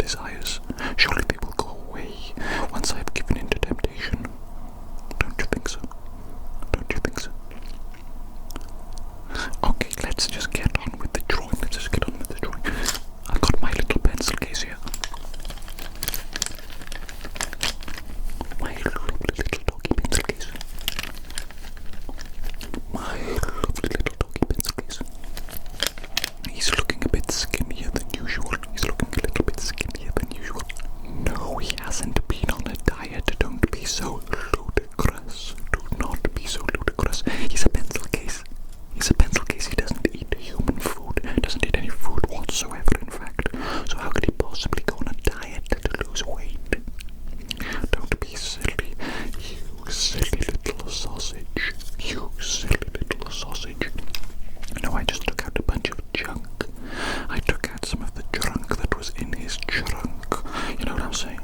desires. Surely they will go away once I have given in to temptation. Don't you think so? Don't you think so? Okay, let's just get on with the drawing. I got my little pencil case here. My lovely little doggy pencil case. My lovely little doggy pencil case. He's looking a bit skinnier than usual. No, he hasn't been on a diet. Don't be so ludicrous. Do not be so ludicrous. He's a pencil case. He doesn't eat human food. Doesn't eat any food whatsoever, in fact. So how could he possibly go on a diet to lose weight? Don't be silly. You silly little sausage. No, I just took out a bunch of junk. I took out some of the junk that was in his trunk. You know what I'm saying?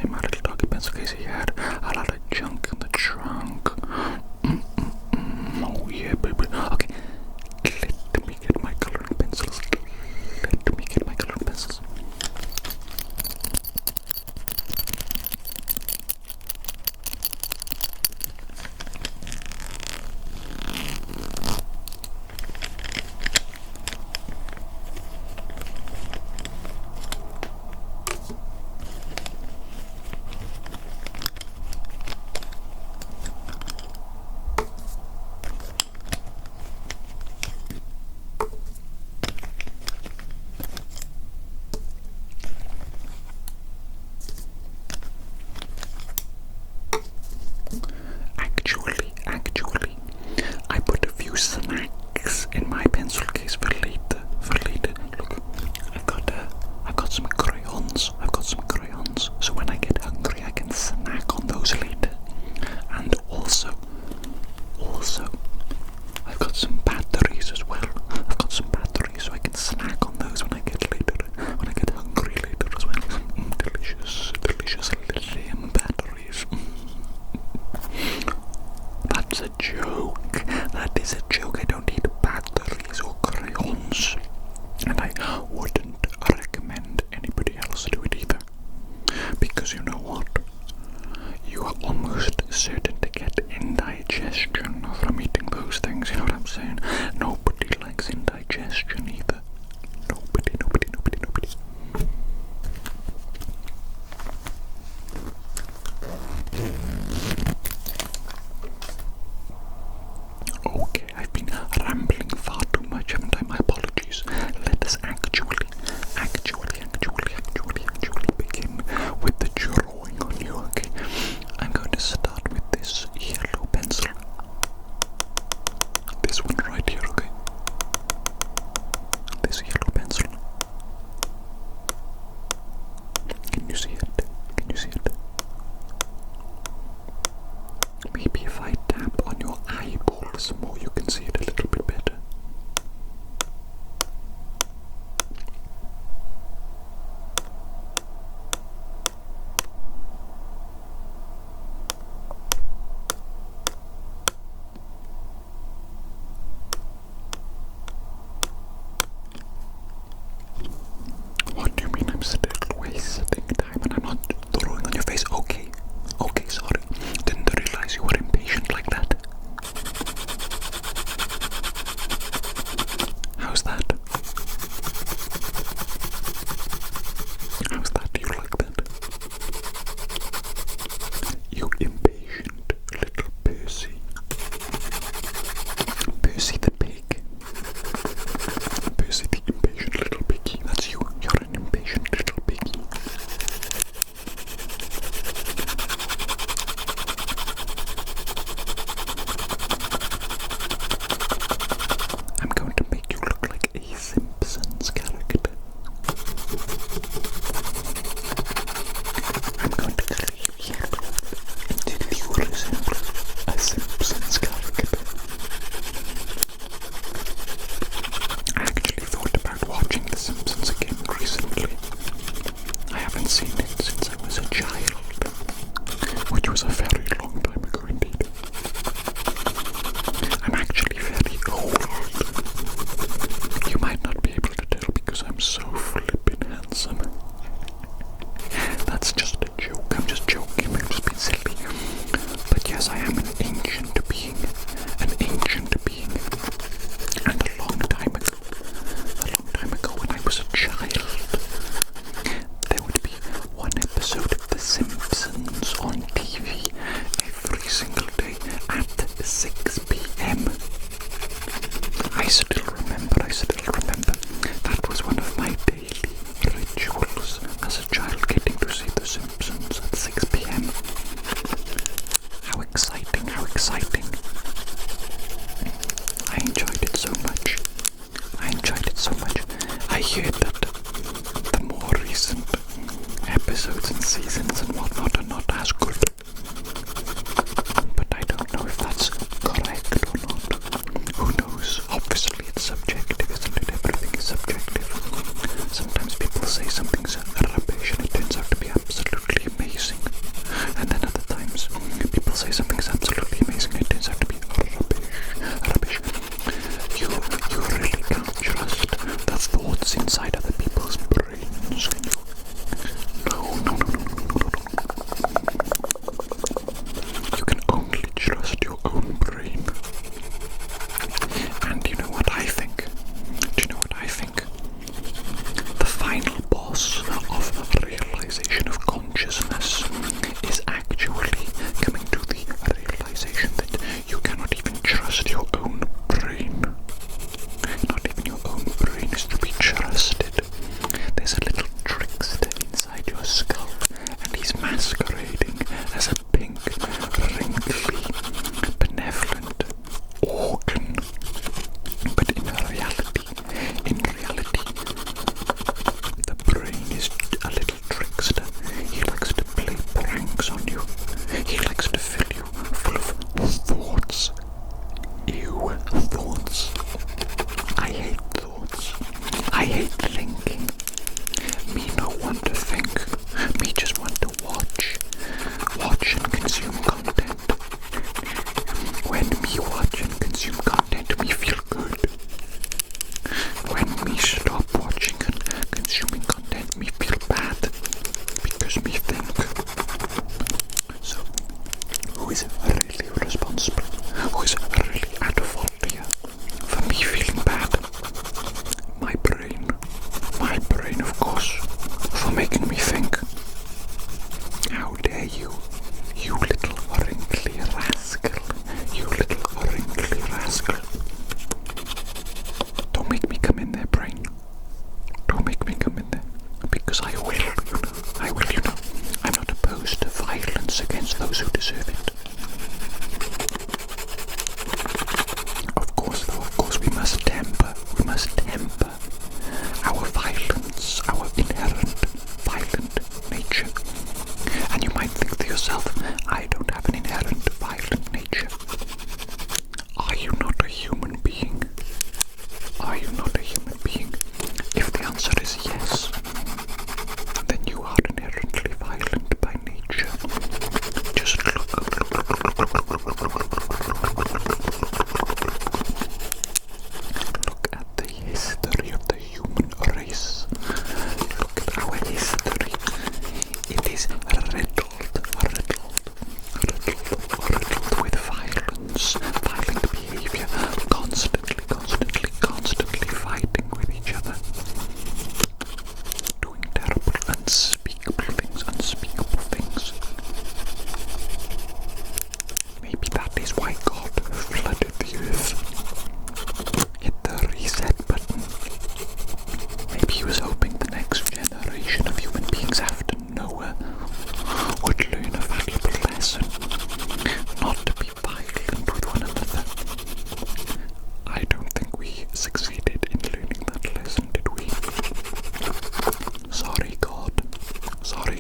My little doggy pencil case, he had a lot of junk in the trunk. Oh yeah, baby. Okay, let me get my coloring pencils. course, those who deserve it. Of course, we must temper our violence, our inherent violent nature. And you might think to yourself, I don't have an inherent violent nature. Are you not a human being? Are you not a human being? If the answer is yes, then you are inherently violent by nature. Just look at the history of the human race. Look at our history. It is riddled with violence, violent behavior, constantly fighting with each other, doing terrible, unspeakable things. Maybe that is why God flooded the earth. Hit the reset button. Maybe he was hoping the next generation of human beings after Noah would learn a valuable lesson, not to be violent with one another. I don't think we succeeded in learning that lesson, did we? Sorry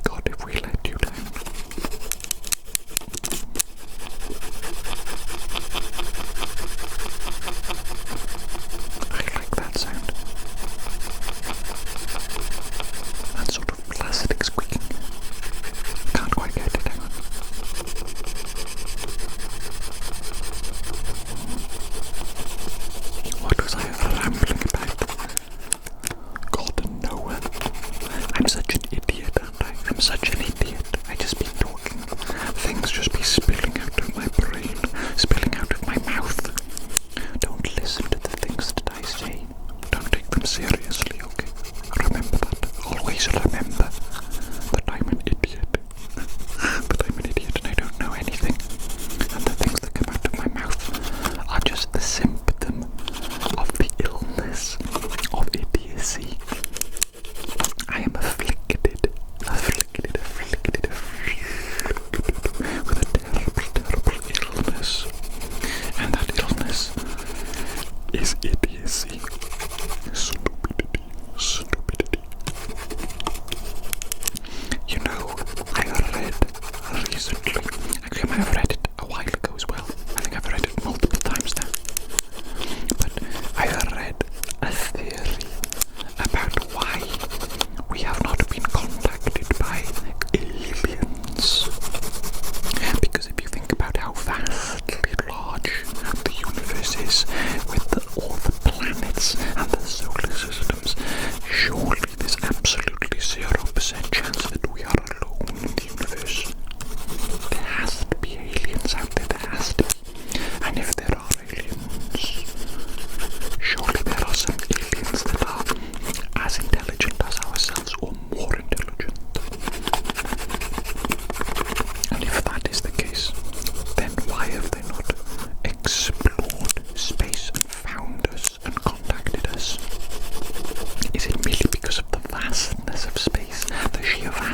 God if we let you down. I like that sound. That sort of plastic squeaking. Can't quite get it, hang on. What was I rambling about? God and Noah. I'm such an idiot, aren't I? I'm such an idiot. I just be talking. Things just be spilling out of my brain, spilling out of my mouth. Don't listen to the things that I say. Don't take them seriously, okay? Remember that. Always remember that I'm an idiot. That I'm an idiot and I don't know anything. And the things that come out of my mouth are just the symptom of the illness of idiocy. I am afflicted with a terrible illness. And that illness is idiocy. Stupidity. You know, I read recently, actually I might have read it a while ago as well. I think I've read it multiple times now. But I read a theory about why we have not been contacted by aliens. Because if you think about how vastly large the universe is, with all the planets and the solar systems, surely there's absolutely 0% chance that we are alone in the universe. There has to be aliens out there, there has to be. And if there are aliens, surely there are some aliens that are as intelligent as ourselves or more intelligent. And if that is the case, then why have they not explored space and found us and contacted us? Is it merely because of the vastness of space, the sheer vastness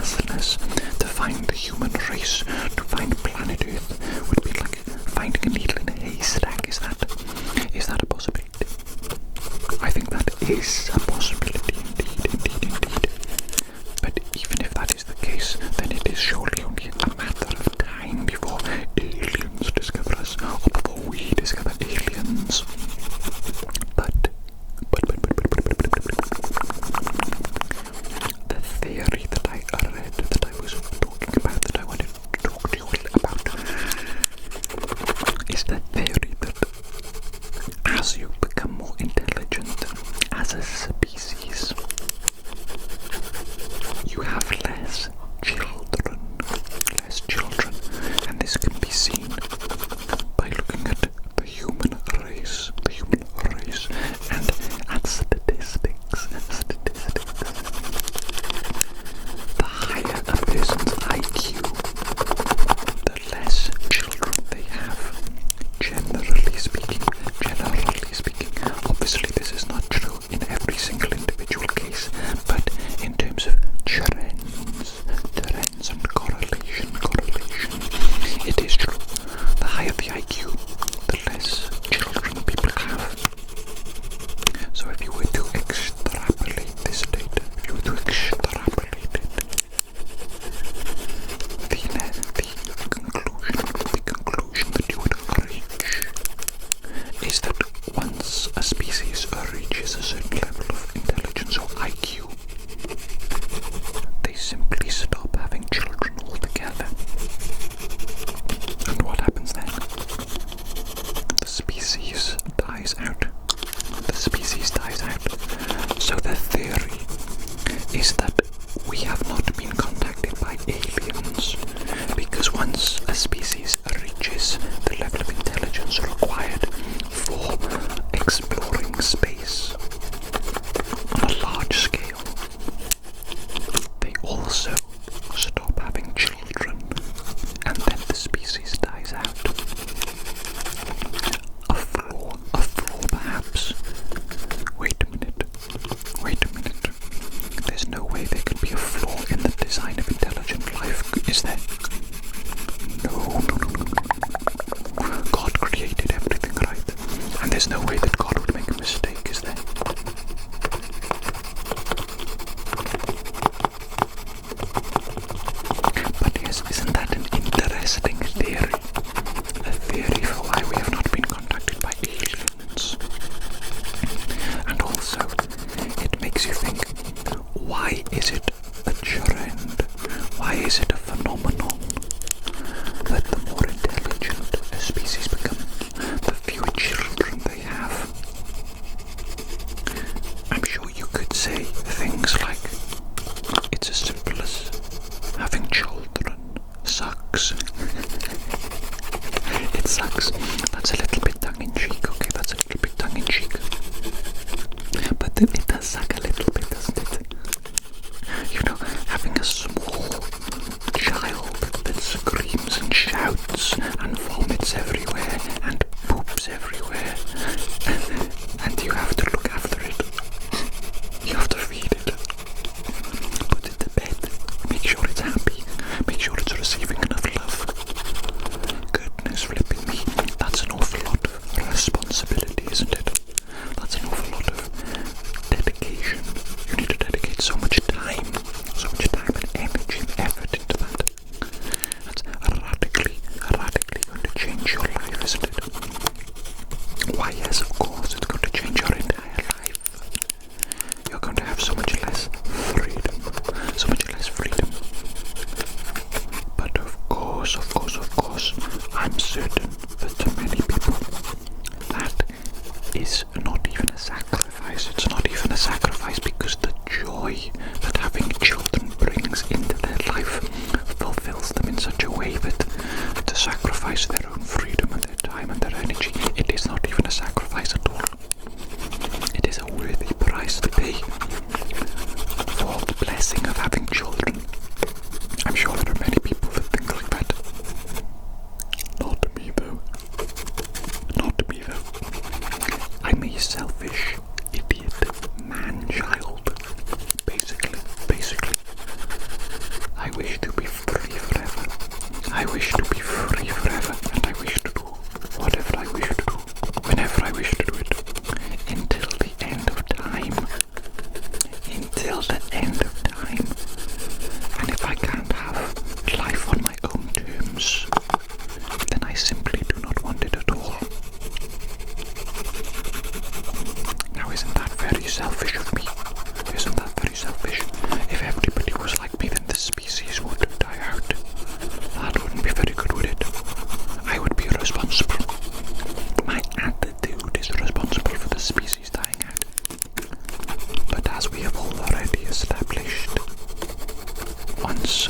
Having children sucks. It sucks. That's a little bit tongue-in-cheek, okay? That's a little bit tongue-in-cheek. But it does suck a little bit, doesn't it? You know, having a small child that screams and shouts and vomits everywhere and poops everywhere, and you have to look after it. You have to feed it, put it to bed, make sure it's happy, make sure it's receiving enough love. Goodness flipping me, that's an awful lot of responsibility, isn't it? That's an awful lot of dedication. You need to dedicate so much time and energy and effort into that. That's radically going to change your life, isn't it? Why, yes, of course, it's going to change your entire life. You're going to have so much less freedom. But of course, I'm certain that to many people, that is not even a sacrifice. It's not even a sacrifice because the joy that having children brings into their life fulfills them in such a way that to sacrifice their own freedom and their time and their energy, it is not even a sacrifice at all. It is a worthy price to pay for the blessing of having children. I'm sure there are many people that think like that. Not me though. I'm a selfish idiot man-child. Basically. I wish to be free forever. And I wish to do whatever I wish to do, whenever I wish to do it, until the end of time. And if I can't have life on my own terms, then I simply do not want it at all. Now, isn't that very selfish of me? Isn't that very selfish? If everybody was like me, then the species would die out. That wouldn't be very good, would it? I would be responsible. My attitude is responsible for the species dying out. But as we have already established, once